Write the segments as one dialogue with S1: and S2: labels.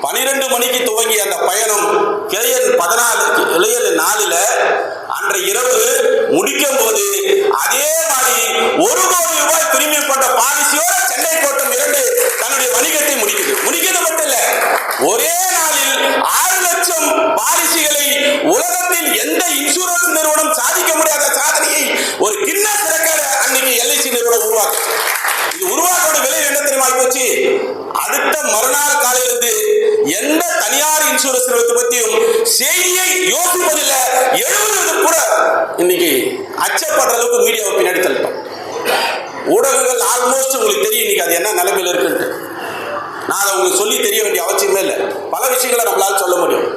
S1: 12 மணிக்கு துவங்கிய அந்த பயணம் KN-14 அன்றைய இரவு முடிக்கும் போது அதே மாதிரி 1 கோடி ரூபாய் பிரீமியம் கொண்ட பாலிசியோட சென்னை கோட்டம் 2 தன்னுடைய வணிகத்தை முடிக்கிறது மட்டும் இல்ல, ஒரே நாளில் 6 லட்சம் பாலிசிகளை உலகத்தில் எந்த இன்சூரன்ஸ் நிறுவனம் சாதிக்க முடியாத சாதனையை ஒரு கின்னஸ் ரெக்கார்ட் அன்னைக்கு LIC நிறுவனம் உருவாக்கு. இது உருவாக்கோட விலை என்ன தெரியுமா போச்சு? அடுத்த மறுநாள் காலையிலிருந்து எந்த தனியார் இன்சூரன்ஸ் நிறுவனத்தை பற்றியும் செய்தியை யோசிப்பதில்லை, எழுதுவது கூட இன்னைக்கு அச்சப்படுற அளவுக்கு மீடியாவை பின்னாடி தள்ளிட்டோம். ஊடகங்கள் ஆல்மோஸ்ட் உங்களுக்கு தெரியும் இன்னைக்கு அது என்ன நிலைமையில் இருக்குன்ட்டு. நான் அதை உங்களுக்கு சொல்லி தெரிய வேண்டிய அவசியமே இல்லை. பல விஷயங்களை நம்மளால் சொல்ல முடியும்,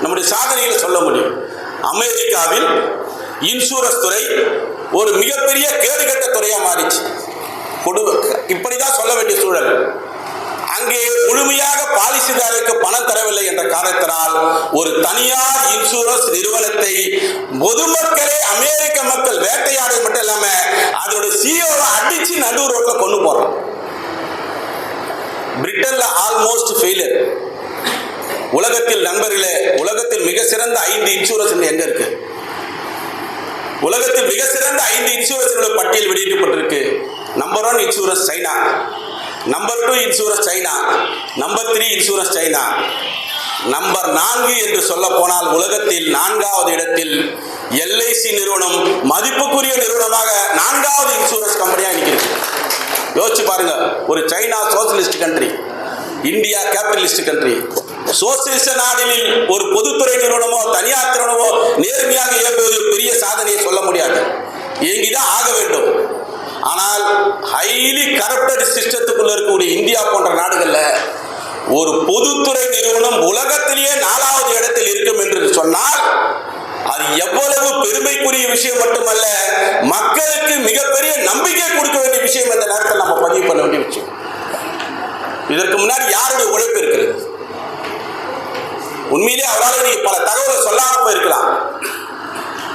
S1: நம்முடைய சாதனைகளை சொல்ல முடியும். அமெரிக்காவில் இன்சூரன்ஸ் துறை ஒரு மிகப்பெரிய கேடுகட்ட துறையா மாறிச்சு. இப்படிதான் சொல்ல வேண்டிய சூழல். அங்கே முழுமையாக பாலிசிதாரருக்கு பணம் தரவில்லை என்ற காரணத்தினால் ஒரு தனியார் இன்சூரன்ஸ் நிறுவனத்தை பொதுமக்களே அமெரிக்க மக்கள் வேட்டையாடு மட்டும் இல்லாம அதோட சிஓவை அடிச்சு நடு ரோட்ல கொண்டு போறான். பிரிட்டன்ல ஆல்மோஸ்ட் ஃபெயிலியர். உலகத்தில் நண்பர்களே, உலகத்தில் மிக சிறந்த 5 இன்சூரன்ஸ் எங்க இருக்கு? உலகத்தில் மிக சிறந்த 5 இன்சூரன்ஸ் பட்டியல் வெளியிடப்பட்டிருக்கு. Number 1 insurance China, number 2 insurance China, number 3 insurance China, number 4 என்று சொல்ல போனால் உலகத்தில் 4வது இடத்தில் LIC நிறுவனம் மதிப்புக்குரிய நிறுவனமாக 4வது இன்சூரன்ஸ் கம்பெனியா இருக்கிறது. யோசிச்சு பாருங்க, ஒரு China socialist country, India capitalist country. சோசியலிச நாடுகளில் ஒரு பொதுத்துறை நிறுவனமோ தனியார் நிறுவனமோ நேர்மையாக இயங்குவது பெரிய சாதனையை சொல்ல முடியாது, இயங்கிதான் ஆக வேண்டும். ஆனால் ஹைலி கரப்டட் சிஸ்டத்துக்குள்ள இருக்கக்கூடிய இந்தியா போன்ற நாடுகள்ல ஒரு பொதுத்துறை நிறுவனம் உலகத்திலேயே 4வது இடத்தில் இருக்கும் என்று சொன்னால் அது எவ்வளவு பெருமைக்குரிய விஷயம் மட்டுமல்ல, மக்களுக்கு மிகப்பெரிய நம்பிக்கை கொடுக்க வேண்டிய விஷயம். இந்த நேரத்தில் நம்ம பதிவு பண்ண வேண்டிய விஷயம். இதற்கு முன்னாடி யாருடைய உழைப்பு இருக்கிறது? உண்மையிலே அவரால் நீங்க பல தகவலை சொல்லாம போயிருக்கலாம்.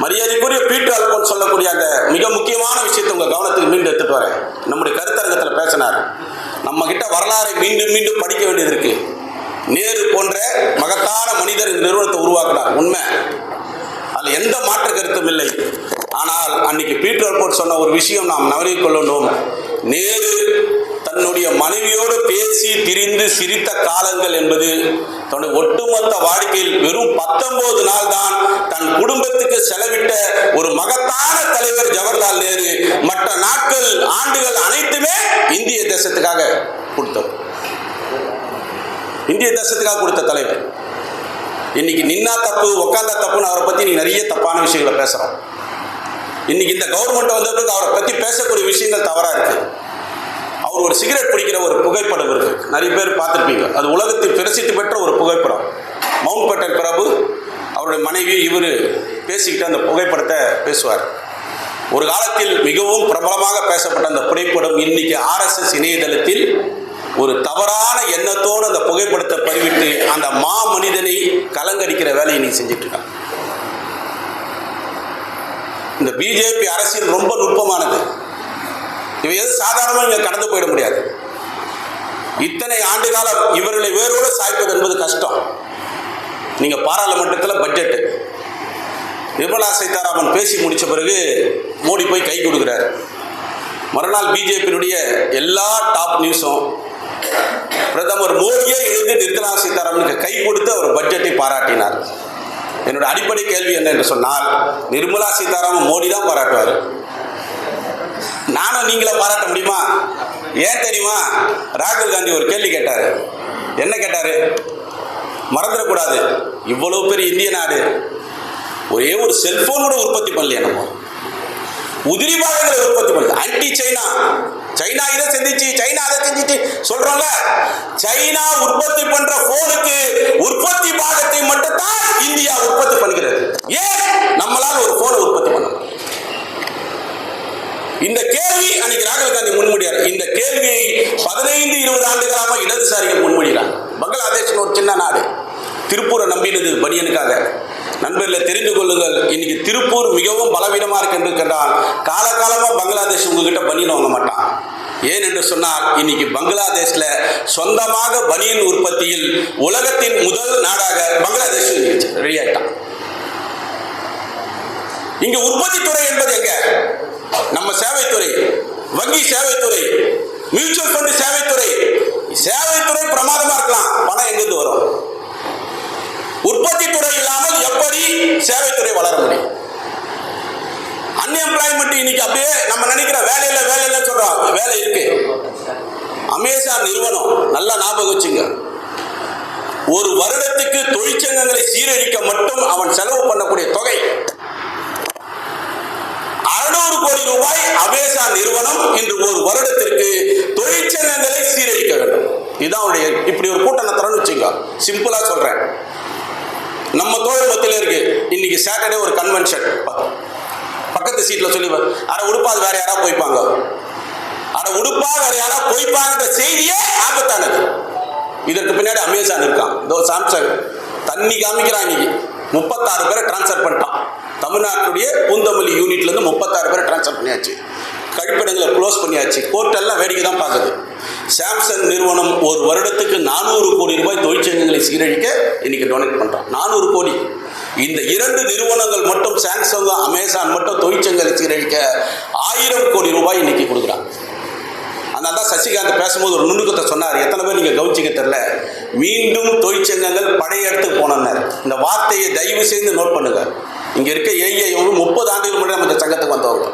S1: மரியாதைக்குரிய பீட்டர் அல்போன்ஸ் சொல்லக்கூடிய அந்த மிக முக்கியமான விஷயத்தை உங்க கவனத்துக்கு மீண்டும் எடுத்துட்டு வரேன். நம்முடைய கருத்தரங்கத்தில் பேசினார். நம்ம கிட்ட வரலாறை மீண்டும் மீண்டும் படிக்க வேண்டியது இருக்கு. நேரு போன்ற மகத்தான மனிதர் இந்த நிறுவனத்தை உருவாக்கினார், உண்மை, அதில் எந்த மாற்று கருத்தும் இல்லை. ஆனால் அன்னைக்கு பீட்டர் அல்போன்ஸ் சொன்ன ஒரு விஷயம் நாம் நவரிக் கொள்ளணும். நேரு தன்னுடைய மனைவியோடு பேசி பிரிந்து சிரித்த காலங்கள் என்பது தன்னுடைய ஒட்டுமொத்த வாழ்க்கையில் வெறும் 19 நாள் தான் தன் குடும்பத்துக்கு செலவிட்ட ஒரு மகத்தான தலைவர் ஜவஹர்லால் நேரு. மற்ற நாட்கள் ஆண்டுகள் அனைத்துமே இந்திய தேசத்துக்காக கொடுத்தவர், இந்திய தேசத்துக்காக கொடுத்த தலைவர். இன்னைக்கு நின்னா தப்பு உட்காந்தா தப்புன்னு அவரை பத்தி நீங்க நிறைய தப்பான விஷயங்களை பேசுறோம். இன்னைக்கு இந்த கவர்மெண்ட் வந்ததுக்கு அவரை பத்தி பேசக்கூடிய விஷயங்கள் தவறா இருக்கு. அவர் ஒரு சிகரெட் பிடிக்கிற ஒரு புகைப்படம் இருக்கு, நிறைய பேர் பார்த்துருப்பீங்க. அது உலகத்தில் பிரசித்தி பெற்ற ஒரு புகைப்படம். மவுண்ட் பேட்டன் பிரபு அவருடைய மனைவி இவர் பேசிக்கிட்டு அந்த புகைப்படத்தை பேசுவார். ஒரு காலத்தில் மிகவும் பிரபலமாக பேசப்பட்ட அந்த புகைப்படம் இன்னைக்கு RSS இணையதளத்தில் ஒரு தவறான எண்ணத்தோடு அந்த புகைப்படத்தை பதிவிட்டு அந்த மனிதனை கலங்கடிக்கிற வேலையை நீ செஞ்சுட்டு இருக்க. இந்த பிஜேபி அரசியல் ரொம்ப நுட்பமானது. இவை எது சாதாரணமாக இங்கே கடந்து போயிட முடியாது. இத்தனை ஆண்டு காலம் இவர்களை வேரோடு சாய்ப்பது என்பது கஷ்டம். நீங்க பாராளுமன்றத்தில் பட்ஜெட் நிர்மலா சீதாராமன் பேசி முடிச்ச பிறகு மோடி போய் கை கொடுக்கிறார். மறுநாள் பிஜேபியினுடைய எல்லா டாப் நியூஸும் பிரதமர் மோடியே எழுந்து நிர்மலா சீதாராமனுக்கு கை கொடுத்து அவர் பட்ஜெட்டை பாராட்டினார். என்னோட அடிப்படை கேள்வி என்ன என்று சொன்னால், நிர்மலா சீதாராமன் மோடி தான் பாராட்டுவார், நானும் நீங்கள பாராட்ட முடியுமா? ஏன் தெரியுமா? ராகுல் காந்தி ஒரு கேள்வி கேட்டாரு. என்ன கேட்டாரு? மறந்துடக்கூடாது, இவ்வளவு பெரிய இந்திய நாடு ஒரே ஒரு செல்போன் கூட உற்பத்தி பண்ணலையா? நம்ம உதிரி பாகங்களை உற்பத்தி பண்ணல. ஆன்டி சைனா, சைனா இதை செஞ்சிச்சு, சைனா அதை செஞ்சிச்சு சொல்றோம்ல. சைனா உற்பத்தி பண்ற போனுக்கு உற்பத்தி பாகத்தை மட்டும் தான் இந்தியா உற்பத்தி பண்ணுகிறது. ஏன் நம்மளால ஒரு போனை உற்பத்தி பண்ண? இந்த கேள்வி அன்னைக்கு ராகுல் காந்தி முன்மொழியார். இந்த கேள்வியை 15-20 ஆண்டுகளாக இடதுசாரிகள் முன்மொழிகிறாங்க. பங்களாதேஷ் ஒரு சின்ன நாடு, திருப்பூரை நம்பினது பனியனுக்காக. நண்பர்களை தெரிந்து கொள்ளுங்கள், இன்னைக்கு திருப்பூர் மிகவும் பலவீனமாக இருக்கின்றால் காலகாலமாக பங்களாதேஷ் உங்ககிட்ட பனியன் வாங்க மாட்டான். ஏன் என்று சொன்னால் இன்னைக்கு பங்களாதேஷ்ல சொந்தமாக பனியன் உற்பத்தியில் உலகத்தின் முதல் நாடாக பங்களாதேஷ் ரெடி ஆயிட்டான். இங்க உற்பத்தி துறை என்பது எங்க? நம்ம சேவைத்துறை, வங்கி சேவைத்துறை, மியூச்சுவல் ஃபண்ட் சேவைத்துறை. சேவைத்துறை பிரமாதமா இருக்கலாம், பணம் எங்கிருந்து வரும்? உற்பத்தி துறை இல்லாமல் எப்படி சேவைத்துறை வளர முடியும்? அன்எம்ப்ளாய்மெண்ட் இன்னைக்கு அப்படியே நம்ம நினைக்கிற வேலையில வேலையில சொல்றோம், வேலை இருக்கு. அமேசான் நிறுவனம் நல்லா ஞாபகம் வச்சுங்க, ஒரு வருடத்துக்கு தொழிற்சங்கங்களை சீரழிக்க மட்டும் அவன் செலவு பண்ணக்கூடிய தொகை 600 கோடி ரூபாய். அமேசான் நிறுவனம் இன்று ஒரு வருடத்திற்கு தொழிற்சங்கங்களை சீரழிக்க வேண்டும். இதுதான் அவருடைய. இப்படி ஒரு கூட்டம் நடத்துறோம்னு வச்சுங்க, சிம்பிளா சொல்றேன். நம்ம தோழர் மத்தியில் இருக்கு. இன்னைக்கு சாட்டர்டே ஒரு கன்வென்ஷன், பக்கத்து சீட்ல சொல்லி அட உடுப்பாது வேற யாராவது போய்ப்பாங்க, அட உடுப்பா வேற யாராவது போய்ப்பாங்க செய்தியே ஆபத்தானது. இதற்கு பின்னாடி அமேசான் இருக்கான். இதோ சாம்சங் தண்ணி காமிக்கிறான். இன்னைக்கு 36 பேரை டிரான்ஸ்ஃபர் பண்ணிட்டான். தமிழ்நாட்டுடைய பூந்தமல்லி யூனிட்ல இருந்து 36 பேரை டிரான்ஸ்ஃபர் பண்ணியாச்சு. கழிப்பிடங்களை க்ளோஸ் பண்ணியாச்சு. கோர்ட்டெல்லாம் வேடிக்கை தான் பார்க்குது. சாம்சங் நிறுவனம் ஒரு வருடத்துக்கு 400 கோடி ரூபாய் தொழிற்சங்கங்களை சீரழிக்க இன்னைக்கு டொனேட் பண்றான். 400 கோடி. இந்த 2 நிறுவனங்கள் மட்டும், சாம்சங் அமேசான் மட்டும் தொழிற்சங்கங்களை சீரழிக்க 1000 கோடி ரூபாய் இன்னைக்கு கொடுக்குறாங்க. அதனால தான் சசிகாந்த் பேசும்போது ஒரு நுணுக்கத்தை சொன்னார். எத்தனை பேர் நீங்க கவனிச்சிக்க தெரியல. மீண்டும் தொழிற்சங்கங்கள் பழைய இடத்துக்கு போனார். இந்த வார்த்தையை தயவு செய்து நோட் பண்ணுங்க. இங்க இருக்க ஏஐ 30 ஆண்டுகள் முன்னாடி நம்ம இந்த சங்கத்துக்கு வந்தவங்க.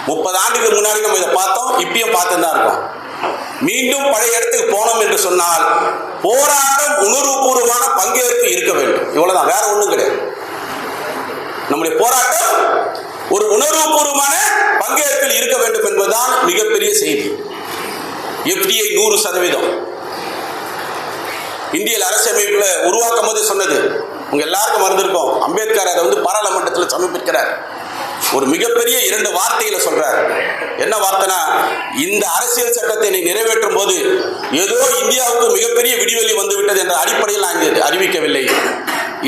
S1: 30 ஆண்டுகள் முன்னாடி நம்ம இதை பார்த்தோம், இப்பயும் பார்த்து தான் இருக்கோம். மீண்டும் பழைய இடத்துக்கு போனோம் என்று சொன்னால் போராட்டம், உணர்வுபூர்வமான பங்கேற்பு இருக்க வேண்டும். இவ்வளவுதான், வேற ஒண்ணும் கிடையாது. நம்முடைய போராட்டம் ஒரு உணர்வுபூர்வமான பங்கேற்பில் இருக்க வேண்டும் என்பதுதான் மிகப்பெரிய செய்தி. FDI 100%. இந்திய அரசியலமைப்புல உருவாக்கும் போது சொன்னது உங்க எல்லாருக்கும் மறந்திருக்கும். அம்பேத்கர் அதை பாராளுமன்றத்தில் சமர்ப்பிக்கிறார். ஒரு மிகப்பெரிய 2 வார்த்தைகளை சொல்றார். என்ன வார்த்தைனா, இந்த அரசியல் சட்டத்தை நிறைவேற்றும் போது ஏதோ இந்தியாவுக்கு மிகப்பெரிய விடிவெளி வந்துவிட்டது என்ற அடிப்படையில் நான் அறிவிக்கவில்லை.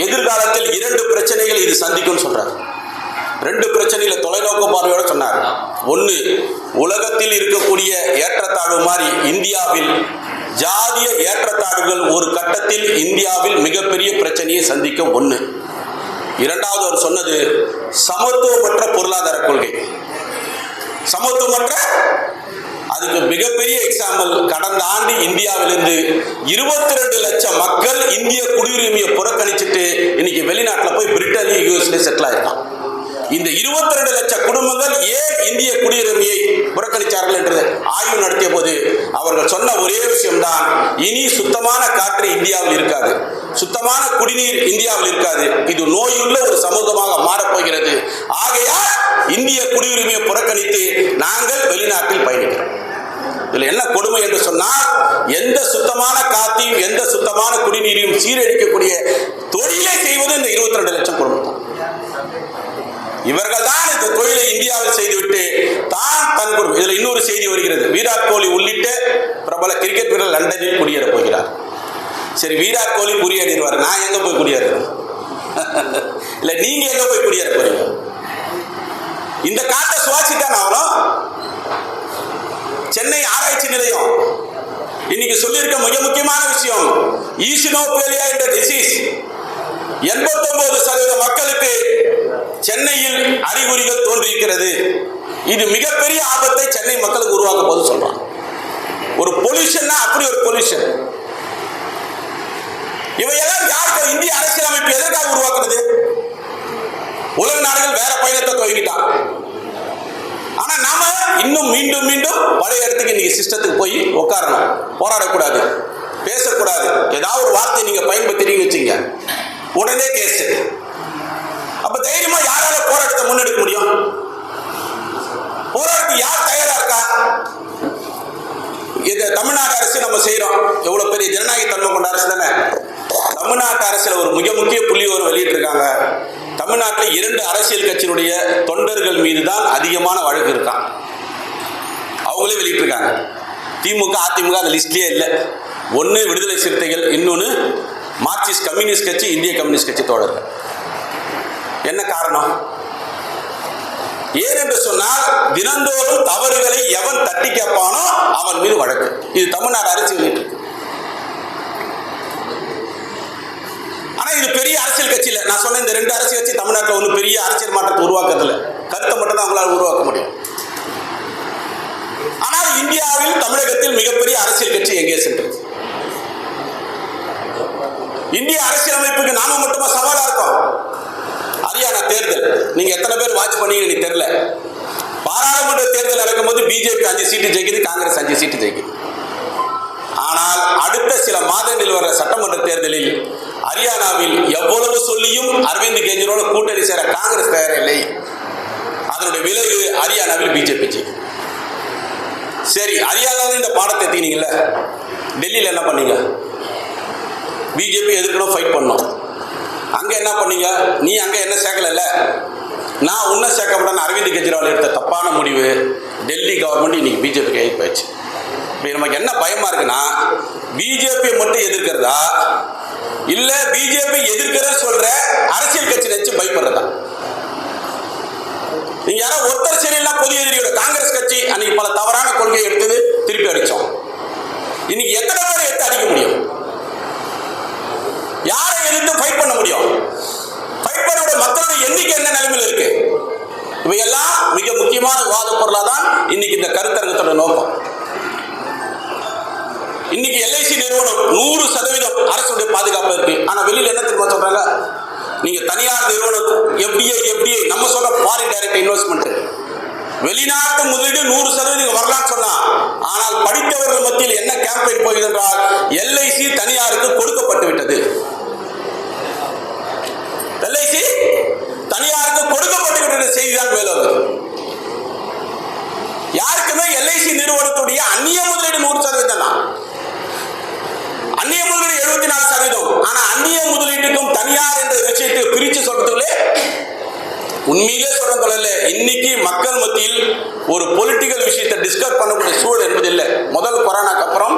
S1: எதிர்காலத்தில் 2 பிரச்சனைகள் இது சந்திக்கும் சொல்றார். 2 பிரச்சனைகளை தொலைநோக்கு பார்வையோட சொன்னார். 1, உலகத்தில் இருக்கக்கூடிய ஏற்றத்தாழ்வு மாதிரி இந்தியாவில் ஜாதிய ஏற்றத்தாழ்வுகள் ஒரு கட்டத்தில் இந்தியாவில் மிகப்பெரிய பிரச்சனையை சந்திக்கும். 1. 2வது அவர் சொன்னது சமத்துவமற்ற பொருளாதார கொள்கை. சமத்துவமற்ற, அதுக்கு மிகப்பெரிய எக்ஸாம்பிள், கடந்த ஆண்டு இந்தியாவிலிருந்து 22 லட்சம் மக்கள் இந்திய குடியுரிமையை புறக்கணிச்சுட்டு இன்னைக்கு வெளிநாட்டில் போய் பிரிட்டன்ல யூஎஸ்ல செட்டில் ஆயிருக்கான். இந்த 22 லட்சம் குடும்பங்கள் ஏன் இந்திய குடியுரிமையை புறக்கணித்தார்கள் என்று ஆய்வு நடத்திய போது அவர்கள் சொன்ன ஒரே விஷயம்தான், இனி சுத்தமான காற்று இந்தியாவில் இருக்காது, சுத்தமான குடிநீர் இந்தியாவில் இருக்காது, இது நோயுள்ள ஒரு சமூகமாக மாறப்போகிறது. ஆகையால் இந்திய குடியுரிமையை புறக்கணித்து நாங்கள் வெளிநாட்டில் பயணிக்கிறோம். இதுல என்ன கொடுமை என்று சொன்னால், எந்த சுத்தமான காற்றையும் எந்த சுத்தமான குடிநீரையும் சீரழிக்கக்கூடிய தொழிலை செய்வது இந்த 22 லட்சம் குடும்பம் தான். இவர்கள் தான் இந்த தொழிலை இந்தியாவில் செய்துவிட்டு தான் தன் குடும்பம். இதுல இன்னொரு செய்தி வருகிறது. விராட் கோலி உள்ளிட்ட பிரபல கிரிக்கெட் வீரர் லண்டனில் குடியேற போகிறார். சரி, விராட் கோலி குடியேறிடுவார், நான் எங்க போய் குடியேறேன்? இல்ல நீங்க எங்க போய் குடியேற போறீங்க? இந்த காற்றை சுவாசித்தான் ஆகணும். சென்னை ஆராய்ச்சி நிலையம் இன்னைக்கு சொல்லியிருக்க மிக முக்கியமான விஷயம், ஈசினோபேலியா என்ற டிசீஸ் 89% மக்களுக்கு சென்னையில் அறிகுறிகள் தோன்றியிருக்கிறது. இது மிகப்பெரிய ஆபத்தை சென்னை மக்களுக்கு உருவாக்க போது சொல்றாங்க. ஒரு பொல்யூஷன்னா அப்படி ஒரு பொல்யூஷன். இவையெல்லாம் யாருக்கு? இந்திய அரசியலமைப்பு எதற்காக உருவாக்குறது? உலக நாடுகள் வேற பயணத்தை துவங்கிட்டான். ஆனா நாம இன்னும் மீண்டும் மீண்டும் பழைய இடத்துக்கு இன்னைக்கு சிஸ்டத்துக்கு போய் உட்காரணும். போராடக்கூடாது, பேசக்கூடாது. ஏதாவது ஒரு வார்த்தை நீங்க பயன்படுத்திட்டீங்கன்னு வச்சுங்க, உடனே கேஸ். அப்ப தைரியமா யாரால போராட்டத்தை முன்னெடுக்க முடியும்? போராட்டத்துக்கு யார் தயாரா இருக்கா? இது தமிழ்நாடு அரசு நம்ம செய்யறோம். எவ்வளவு பெரிய ஜனநாயக தன்மை கொண்ட அரசு தானே. தமிழ்நாட்டு அரசுல ஒரு மிக முக்கிய புள்ளி ஒரு வெளியிட்டு இருக்காங்க. தமிழ்நாட்டில் 2 அரசியல் கட்சியினுடைய தொண்டர்கள் மீது தான் அதிகமான வழக்கு இருக்கான். அவங்களே வெளியிட்டு இருக்காங்க. திமுக அதிமுக அந்த லிஸ்ட்லயே இல்லை. 1 விடுதலை சிறுத்தைகள், இன்னொன்னு மார்க்சிஸ்ட் கம்யூனிஸ்ட் கட்சி, இந்திய கம்யூனிஸ்ட் கட்சி தோழர்கள். என்ன காரணம்? ஏனென்று சொன்னால் தினந்தோறும் தவறுகளை எவன் தட்டி கேட்பானோ அவன் மீது வழக்கு. இது தமிழ்நாடு அரசியல். ஆனா இது பெரிய அரசியல் கட்சி இல்ல. நான் சொன்ன இந்த 2 அரசியல் கட்சி தமிழ்நாட்டில் ஒன்றும் பெரிய அரசியல் மாற்றத்தை உருவாக்குறதில்ல. கருத்தை மட்டும் தான் அவங்களால உருவாக்க முடியும். ஆனால் இந்தியாவில் தமிழகத்தில் மிகப்பெரிய அரசியல் கட்சி எங்கே சென்றது? இந்திய அரசியலமைப்புக்கு நாம மட்டுமா சவாலா இருக்கும்? ஹரியானா தேர்தல் நீங்க எத்தனை பேர் வாட்ச் பண்ணீங்க எனக்கு தெரியல. பாராளுமன்ற தேர்தல் நடக்கும்போது பிஜேபி 5 சீட்டு ஜெயிக்குது, காங்கிரஸ் 5 சீட்டு ஜெயிக்குது. ஆனால் அடுத்த சில மாதங்களில் வர சட்டமன்ற தேர்தலில் ஹரியானாவில் எவ்வளவு சொல்லியும் அரவிந்த் கெஜ்ரிவால் கூட்டணி சேர காங்கிரஸ் தயாரில்லை. அதனுடைய விளைவு ஹரியானாவில் பிஜேபி ஜெயிக்கும். சரி, ஹரியானாவில் இந்த பாடத்தை எடுத்தீங்கல்ல, டெல்லியில் என்ன பண்ணீங்க? பிஜேபி எதிர்க்கணும், ஃபைட் பண்ணோம். அங்க என்ன பண்ணீங்க? நீ அங்க என்ன சேர்க்கல, நான் உன்ன சேர்க்கப்பட்ட அரவிந்த் கெஜ்ரிவால் எடுத்த தப்பான முடிவு டெல்லி கவர்மெண்ட் இன்னைக்கு பிஜேபி கையில் போயிடுச்சு. நமக்கு என்ன பயமா இருக்குன்னா, பிஜேபி மட்டும் எதிர்க்கிறதா இல்ல பிஜேபி எதிர்க்கிற சொல்ற அரசியல் கட்சி நினைச்சு பயப்படுறதா? நீங்க யாரோ ஒருத்தர் சரியில்லாம் பொது எதிரியோட காங்கிரஸ் கட்சி அன்னைக்கு பல தவறான கொள்கையை எடுத்தது திருப்பி அடிச்சோம். இன்னைக்கு எத்தனை பேரை எடுத்து அடிக்க முடியும்? யாரை எதிர்த்து ஃபைட் பண்ண முடியும்? ஃபைட் பண்ண மக்களுடைய எண்ணிக்கை என்ன நிலைமையில் இருக்கு? இவையெல்லாம் மிக முக்கியமான விவாத பொருளாக தான் இன்னைக்கு இந்த கருத்தரங்கத்தோட நோக்கம். இன்னைக்கு எல்ஐசி நிறுவனம் 100% அரசுடைய பாதுகாப்பு இருக்கு. ஆனா வெளியில என்ன தெரியுமா சொல்றாங்க? நீங்க தனியார் நிறுவனம் எஃப்டிஐ நம்ம சொல்ற ஃபாரின் டைரக்ட் இன்வெஸ்ட்மெண்ட், வெளிநாட்டு முதலீடு 100% வரலாம்னு சொன்னா, ஆனால் படித்தவர்கள் மத்தியில் என்ன கேம்பெயின் போகிறது என்றால் எல்ஐசி தனியாருக்கு கொடுக்கப்பட்டு விட்டது. எல்ஐசி தனியாருக்கு கொடுக்கப்பட்டு விட்ட செய்திதான் மேலும். யாருக்குமே எல்ஐசி நிறுவனத்துடைய அந்நிய முதலீடு 100% தான். அந்நிய முதலீடு 74%. ஆனா அந்நிய முதலீட்டுக்கும் தனியார் என்ற விஷயத்தை பிரிச்சு சொல்றதுக்குள்ளே உண்மையிலே சொல்ற தொழில இன்னைக்கு மக்கள் மத்தியில் ஒரு பொலிட்டிக்கல் விஷயத்தை டிஸ்கஸ் பண்ணக்கூடிய சூழல் என்பது இல்லை. முதல் கொரோனாக்கு அப்புறம்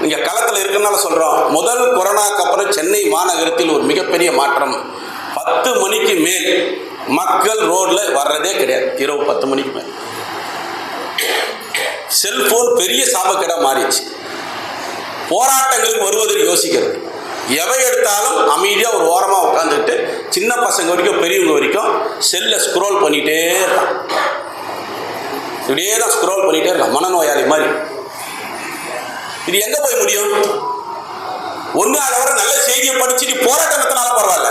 S1: நீங்க களத்தில் இருக்கனால சொல்றோம், முதல் கொரோனாக்கு அப்புறம் சென்னை மாநகரத்தில் ஒரு மிகப்பெரிய மாற்றம். 10 மணிக்கு மேல் மக்கள் ரோட்ல வர்றதே கிடையாது. இரவு 10 மணிக்கு மேல் செல்போன் பெரிய சாபக்கேடா மாறிடுச்சு. போராட்டங்களுக்கு வருவதற்கு யோசிக்கிறது. எவை எடுத்தாலும் அமைதியா ஒரு ஓரமா உட்காந்துட்டு சின்ன பசங்க வரைக்கும் பெரியவங்க வரைக்கும் செல்ல ஸ்க்ரோல் பண்ணிட்டே இருக்கான். இப்படியே தான் ஸ்க்ரோல் பண்ணிட்டே இருக்கான், மனநோயாளி மாதிரி. இது எங்க போய் முடியும்? ஒண்ணு அதை வர நல்ல செய்தியை படிச்சுட்டு போராட்டம் நடத்தினாலும் பரவாயில்ல.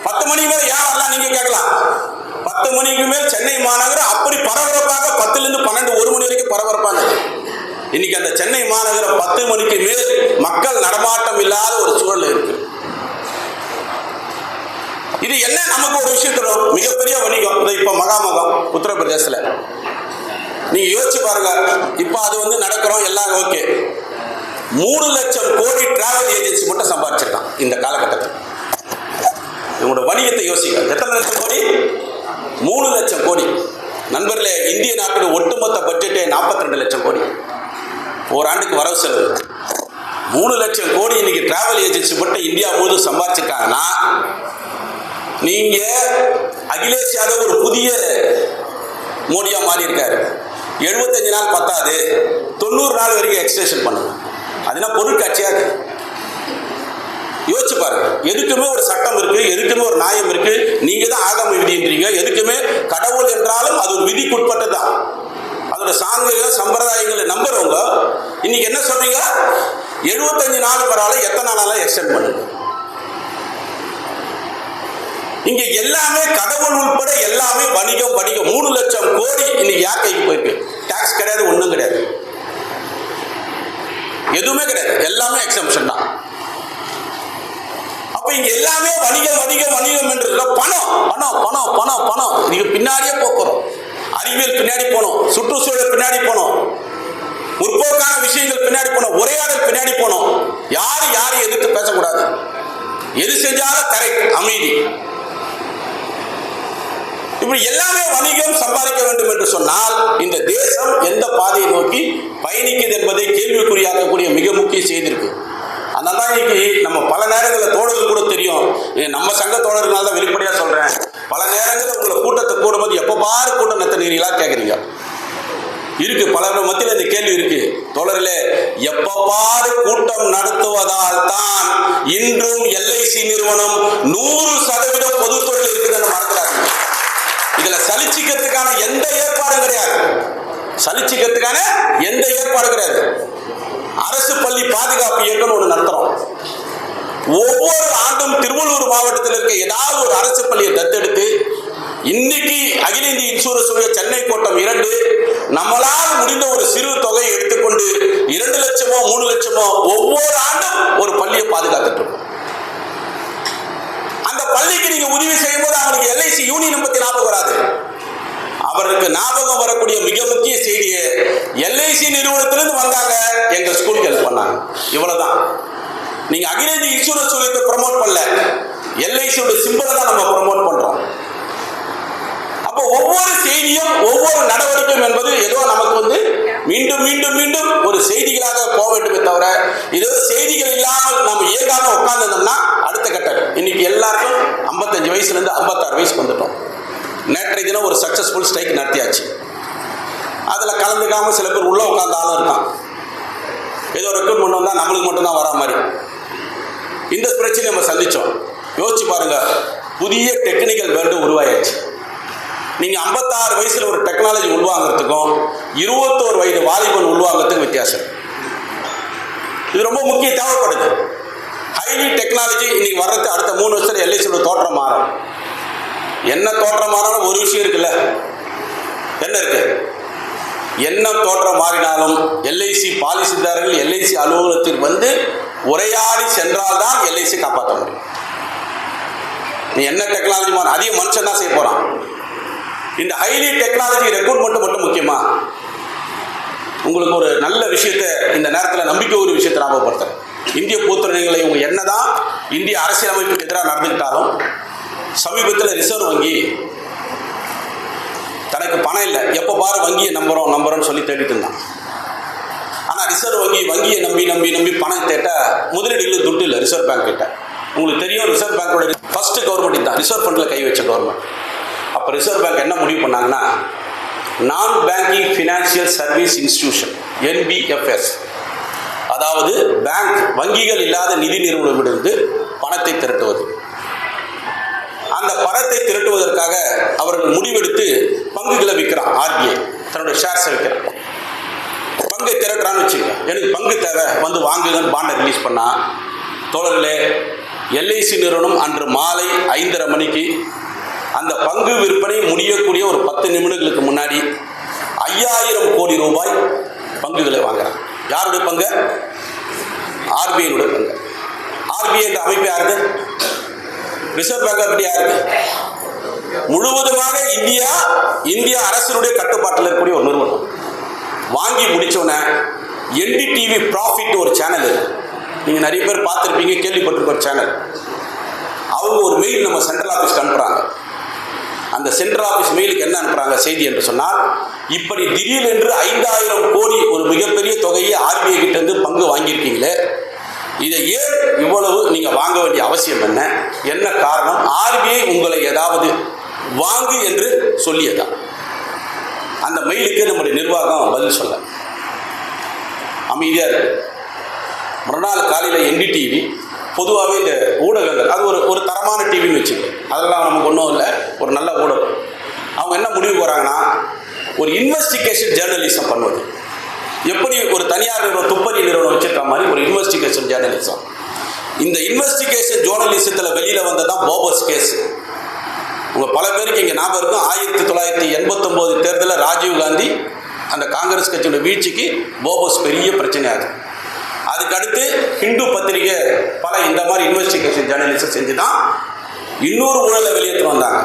S1: 10 மணிக்கு மேல ஏன் வரலாம் நீங்க கேட்கலாம். 10 மணிக்கு மேல் சென்னை மாநகரம் அப்படி பரபரப்பாக 10ல இருந்து 12 1 மணி வரைக்கும் பரபரப்பான. இன்னைக்கு அந்த சென்னை மாநகரம் 10 மணிக்கு மேல் மக்கள் நடமாட்டம் இல்லாத ஒரு சூழல் இருக்கு. இது என்ன நமக்கு ஒரு விஷயத்துல மிகப்பெரிய வணிகம். இப்ப மகாமகம் உத்தரப்பிரதேசல நீங்க யோசிச்சு பாருங்க. இப்ப அது நடக்கிறோம் எல்லாம் ஓகே. 3 லட்சம் கோடி டிராவல் ஏஜென்சி மட்டும் சம்பாதிச்சிருக்கான் இந்த காலகட்டத்தில். இவங்களோட வணிகத்தை யோசிக்க. எத்தனை லட்சம் கோடி? 3 லட்சம் கோடி. நண்பர்களே, இந்திய நாட்டோட ஒட்டுமொத்த பட்ஜெட்டே 42 லட்சம் கோடி. ஓராண்டுக்கு வரவு செலவு 3 லட்சம் கோடி. இன்னைக்கு டிராவல் ஏஜென்சி மட்டும் இந்தியா முழுவதும் சம்பாதிச்சிருக்காங்கன்னா, நீங்க அகிலேஷ் யாதவ் ஒரு புதிய மோடியா மாறி இருக்காரு. 75 நாள் பத்தாது, 90 நாள் வரைக்கும் எக்ஸ்டென்ஷன் பண்ணுங்க. அதுனா பொருட்காட்சியாது. யோசிச்சு பாருங்க. எதுக்குமே ஒரு சட்டம் இருக்கு, எதுக்குமே ஒரு நியாயம் இருக்கு. நீங்க தான் ஆகம விதின்றீங்க. எதுக்குமே கடவுள் என்றாலும் அது ஒரு விதிக்குட்பட்டதான். அதோட சாங்கிய சம்பிரதாயங்களை நம்புறவங்க இன்னைக்கு என்ன சொல்றீங்க? 75 நாள் பரவாயில்ல, எத்தனை நாளாலும் எக்ஸ்டெண்ட் பண்ணுங்க. இங்க எல்லாமே கடவுள் உட்பட எல்லாமே வணிகம். 3 லட்சம் கோடி இன்னைக்கு யார் கைக்கு போயிருக்கு? டாக்ஸ் கிடையாது, ஒண்ணும் கிடையாது, எதுவுமே கிடையாது. எல்லாமே எக்ஸம்ஷன் தான். அப்ப இங்க எல்லாமே வணிகம் என்று பணம் பணம் பணம் பணம் பணம். நீங்க பின்னாடியே போறோம். அறிவியல் பின்னாடி போனோம், சுற்றுச்சூழல் பின்னாடி போனோம், முற்போக்கான விஷயங்கள் பின்னாடி போனோம், உரையாடல் பின்னாடி போனோம். யாரையும் எதிர்த்து பேசக்கூடாது. எது செஞ்சாலும் கரெக்ட், அமைதி. இப்படி எல்லாமே வணிகம் சம்பாதிக்க வேண்டும் என்று சொன்னால் இந்த தேசம் எந்த பாதையை நோக்கி பயணிக்குது என்பதை கேள்விக்குறியாக்கக்கூடிய மிக முக்கிய செய்தி இருக்கு. அதனால தான் இன்னைக்கு நம்ம பல நேரங்களில் தோழர்கள் கூட தெரியும். நம்ம சங்க தோழர்களால் தான் வெளிப்படையா சொல்றேன், பல நேரங்களில் உங்களை கூட்டத்தை கூடும்போது எப்போ பாரு கூட்டம் நடத்துறீங்களா கேட்குறீங்க. இருக்கு, பல மத்தியில் இந்த கேள்வி இருக்கு. தோழர்களே, எப்ப பாரு கூட்டம் நடத்துவதால் தான் இன்றும் எல்ஐசி நிறுவனம் 100% பொதுத்துறையில் இருக்குதுன்னு மறந்துடாங்க. இதுல சலிச்சிக்கிறதுக்கான எந்த ஏற்பாடும் கிடையாது. சலிச்சிக்கிறதுக்கான எந்த ஏற்பாடும் கிடையாது. அரசு பள்ளி பாதுகாப்பு இயக்கம் ஒன்று நடத்துறோம். ஒவ்வொரு ஆண்டும் திருவள்ளூர் மாவட்டத்தில் இருக்க ஏதாவது ஒரு அரசு பள்ளியை தத்தெடுத்து இன்னைக்கு அகில இந்திய இன்சூரன்ஸ் சென்னை கோட்டம் 2 நம்மளால் முடிந்த ஒரு சிறு தொகையை எடுத்துக்கொண்டு 2 லட்சமோ 3 லட்சமோ ஒவ்வொரு ஆண்டும் ஒரு பள்ளியை பாதுகாத்துட்டு இருக்கோம். அந்த பள்ளிக்கு நீங்க உதவி செய்யும் போது அவங்களுக்கு எல்ஐசி யூனியன் பத்தி ஞாபகம் வராது. அவருக்கு ஞாபகம் வரக்கூடிய மிக முக்கிய செய்தியை எல்ஐசி நிறுவனத்திலிருந்து வந்தாங்க, எங்க ஸ்கூலுக்கு ஹெல்ப் பண்ணாங்க. இவ்வளவுதான். நீங்க அகில இந்திய இன்சூரன்ஸ் ப்ரமோட் பண்ணல, எல்ஐசியோட சிம்பலை தான் நம்ம ப்ரமோட் பண்றோம். அப்போ ஒவ்வொரு செய்தியும் ஒவ்வொரு நடவடிக்கையும் என்பது ஏதோ நமக்கு மீண்டும் மீண்டும் மீண்டும் ஒரு செய்திகளாக போக வேண்டுமே தவிர ஏதோ செய்திகள் இல்லாமல் நம்ம இயங்காம உட்கார்ந்தோம்னா அடுத்த கட்டம். இன்னைக்கு எல்லாருக்கும் 55 வயசுல இருந்து 56 வயசுக்கு வந்துட்டோம். நேற்றைய தினம் ஒரு சக்சஸ்ஃபுல் ஸ்ட்ரைக் நடத்தியாச்சு. அதுல கலந்துக்காம சில பேர் உள்ள உட்கார்ந்த ஆளும் இருக்கான். ஏதோ ரெக்ரூட்மெண்ட் வந்தா நம்மளுக்கு மட்டும்தான் வரா மாதிரி இந்த பிரச்சனை நம்ம சந்திச்சோம். யோசிச்சு பாருங்க, புதிய டெக்னிக்கல் வேர்ல்டு உருவாயாச்சு. நீங்க 56 வயசுல ஒரு டெக்னாலஜி உள்வாங்கிறதுக்கும் 21 வயது வாலிபன் உள்வாங்கிறதுக்கும் வித்தியாசம். இது ரொம்ப முக்கிய தேவைப்படுது. ஹைலி டெக்னாலஜி இன்னைக்கு வர்றது அடுத்த 3 வருஷத்துல எல்ஐசியோட தோற்றம் மாறும். என்ன தோற்றம் மாறாலும் ஒரு விஷயம் இருக்குல்ல, என்ன இருக்கு? என்ன தோற்றம் மாறினாலும் எல்ஐசி பாலிசிதாரர்கள் எல்ஐசி அலுவலகத்திற்கு உரையாடி சென்றால்தான் எல்ஐசி காப்பாற்ற முடியும். நீ என்ன டெக்னாலஜி மாறும், அதிக மனுஷன் தான் செய்ய போறான். இந்த ஹைலி டெக்னாலஜி ரெக்ரூட்மெண்ட் மட்டும் முக்கியமா? உங்களுக்கு ஒரு நல்ல விஷயத்தை இந்த நேரத்தில் நம்பிக்கை ஒரு விஷயத்தை ஞாபகப்படுத்துறேன். இந்திய பொதுத்துறைகளை இவங்க என்னதான் இந்திய அரசியலமைப்புக்கு எதிராக நடந்துக்கிட்டாலும் சமீபத்தில் ரிசர்வ் வங்கி தனக்கு பணம் இல்லை, எப்போ பாரு வங்கியை நம்புறோம்னு சொல்லி தேடிட்டு இருந்தான். ஆனால் ரிசர்வ் வங்கியை நம்பி பணம் தேட்ட முதலீடுகளுக்கு துட்டு இல்லை ரிசர்வ் பேங்க் கிட்ட. உங்களுக்கு தெரியும், ரிசர்வ் பேங்கோட ஃபர்ஸ்ட் கவர்மெண்ட் தான் ரிசர்வ் ஃபண்டில் கை வச்ச கவர்மெண்ட். அப்போ ரிசர்வ் பேங்க் என்ன முடிவு பண்ணாங்கன்னா, நான் banking financial service institution NBFS, அதாவது பேங்க் வங்கிகள் இல்லாத நிதி நிறுவனமிலிருந்து பணத்தை திரட்டுவது. அந்த பணத்தை திரட்டுவதற்காக அவர்கள் முடிவெடுத்து பங்குகளை விற்கிறான். RBI தன்னுடைய ஷேர்ஸை விற்கிறான். பங்கை திரட்டுறான்னு வச்சுக்க, எனக்கு பங்கு தேவை வாங்குங்கன்னு பாண்டை ரிலீஸ் பண்ணா, தோழர்களே, எல்ஐசி நிறுவனம் அன்று மாலை 5:30 மணிக்கு அந்த பங்கு விற்பனை முடியக்கூடிய ஒரு 10 நிமிடங்களுக்கு முன்னாடி 5000 கோடி ரூபாய் பங்குகளை வாங்குறாங்க. யாருடைய பங்கு? RBI பங்கு. RBI என்ற அமைப்பு யாருது? ரிசர்வ் பேங்க் அப்படி யாருக்கு? முழுவதுமாக இந்திய அரசினுடைய கட்டுப்பாட்டில் இருக்கக்கூடிய ஒரு நிறுவனம். வாங்கி முடிச்சோன்னே NDTV ப்ராஃபிட் ஒரு சேனல் இருக்கு, நீங்க நிறைய பேர் பார்த்துருப்பீங்க, கேள்விப்பட்டிருக்க ஒரு சேனல். அவங்க ஒரு மெயில் நம்ம சென்ட்ரல் ஆஃபீஸ்க்கு அனுப்புறாங்க. அந்த சென்ட்ரல் ஆஃபீஸ் மெயிலுக்கு என்ன அனுப்புறாங்க செய்தி என்று சொன்னால், இப்படி திடீரென்று 5000 கோடி ஒரு மிகப்பெரிய தொகையை RBI கிட்ட இருந்து பங்கு வாங்கியிருக்கீங்களே, இதை ஏன் இவ்வளவு நீங்க வாங்க வேண்டிய அவசியம் என்ன காரணம்? RBI உங்களை ஏதாவது வாங்கு என்று சொல்லியதா? அந்த மெயிலுக்கு நம்முடைய நிர்வாகம் பதில் சொல்ல அமைதியா இருக்கு. மறுநாள் காலையில் NDTV, பொதுவாகவே இந்த ஊடகங்கள் அது ஒரு தரமான டிவின்னு வச்சுக்கோங்க, அதெல்லாம் நமக்கு ஒன்றும் இல்லை, ஒரு நல்ல ஊடகம். அவங்க என்ன முடிவு போகிறாங்கன்னா, ஒரு இன்வெஸ்டிகேஷன் ஜேர்னலிசம் பண்ணுவது. எப்படி ஒரு தனியார் நிறுவனம் துப்பறி நிறுவனம் வச்சிருக்க மாதிரி ஒரு இன்வெஸ்டிகேஷன் ஜேர்னலிசம். இந்த இன்வெஸ்டிகேஷன் ஜேர்னலிசத்தில் வெளியில் வந்ததான் போபர்ஸ் கேஸ். உங்கள் பல பேருக்கு இங்கே ஞாபகம் இருக்கும், 1989 தேர்தலில் ராஜீவ்காந்தி அந்த காங்கிரஸ் கட்சியோட வீழ்ச்சிக்கு போபர்ஸ் பெரிய பிரச்சனையாகுது. அதுக்கடுத்து ஹிந்து பத்திரிகை பல இந்த மாதிரி இன்வெஸ்டிகேஷன் ஜேர்னலிசம் செஞ்சு தான் இன்னொரு ஊழலை வெளியேற்ற வந்தாங்க.